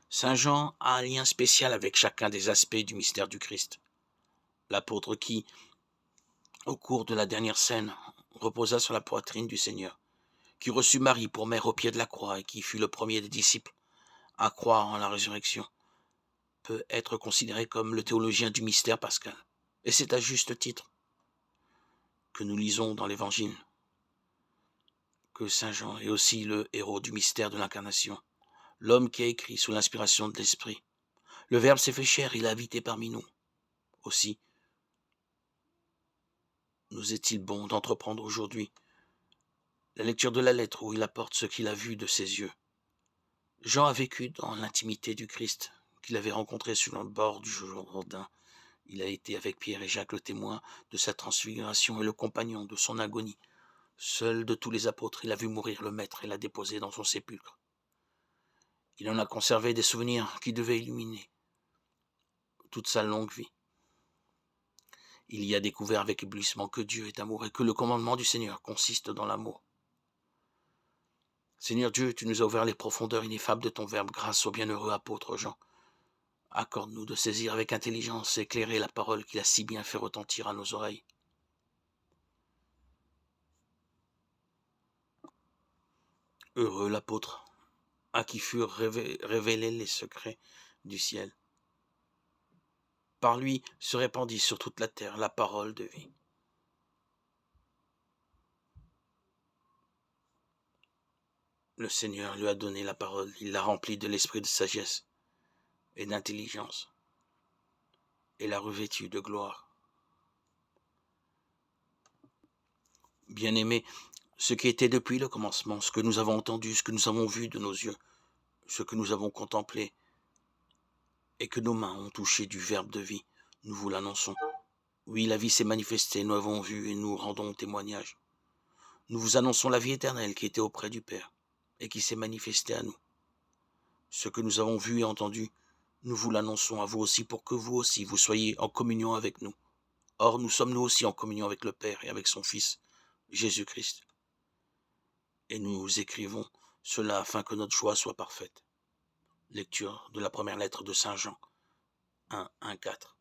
Saint Jean a un lien spécial avec chacun des aspects du mystère du Christ. L'apôtre qui, au cours de la dernière scène, reposa sur la poitrine du Seigneur, qui reçut Marie pour mère au pied de la croix et qui fut le premier des disciples à croire en la résurrection, peut être considéré comme le théologien du mystère pascal. Et c'est à juste titre que nous lisons dans l'Évangile que Saint Jean est aussi le héros du mystère de l'incarnation, l'homme qui a écrit sous l'inspiration de l'Esprit. Le Verbe s'est fait chair, il a habité parmi nous. Aussi, nous est-il bon d'entreprendre aujourd'hui la lecture de la lettre où il apporte ce qu'il a vu de ses yeux. Jean a vécu dans l'intimité du Christ, qu'il avait rencontré sur le bord du Jourdain. Il a été avec Pierre et Jacques le témoin de sa transfiguration et le compagnon de son agonie. Seul de tous les apôtres, il a vu mourir le Maître et l'a déposé dans son sépulcre. Il en a conservé des souvenirs qui devaient illuminer toute sa longue vie. Il y a découvert avec éblouissement que Dieu est amour et que le commandement du Seigneur consiste dans l'amour. Seigneur Dieu, tu nous as ouvert les profondeurs ineffables de ton Verbe grâce au bienheureux apôtre Jean. Accorde-nous de saisir avec intelligence et éclairer la parole qu'il a si bien fait retentir à nos oreilles. Heureux l'apôtre, à qui furent révélés les secrets du ciel. Par lui se répandit sur toute la terre la parole de vie. Le Seigneur lui a donné la parole, il l'a remplie de l'esprit de sagesse et d'intelligence, et l'a revêtue de gloire. Bien-aimés, ce qui était depuis le commencement, ce que nous avons entendu, ce que nous avons vu de nos yeux, ce que nous avons contemplé, et que nos mains ont touché du Verbe de vie, nous vous l'annonçons. Oui, la vie s'est manifestée, nous l'avons vue et nous rendons témoignage. Nous vous annonçons la vie éternelle qui était auprès du Père et qui s'est manifestée à nous. Ce que nous avons vu et entendu, nous vous l'annonçons à vous aussi pour que vous aussi vous soyez en communion avec nous. Or, nous sommes nous aussi en communion avec le Père et avec son Fils, Jésus-Christ. Et nous écrivons cela afin que notre joie soit parfaite. Lecture de la première lettre de Saint Jean 1, 1, 4.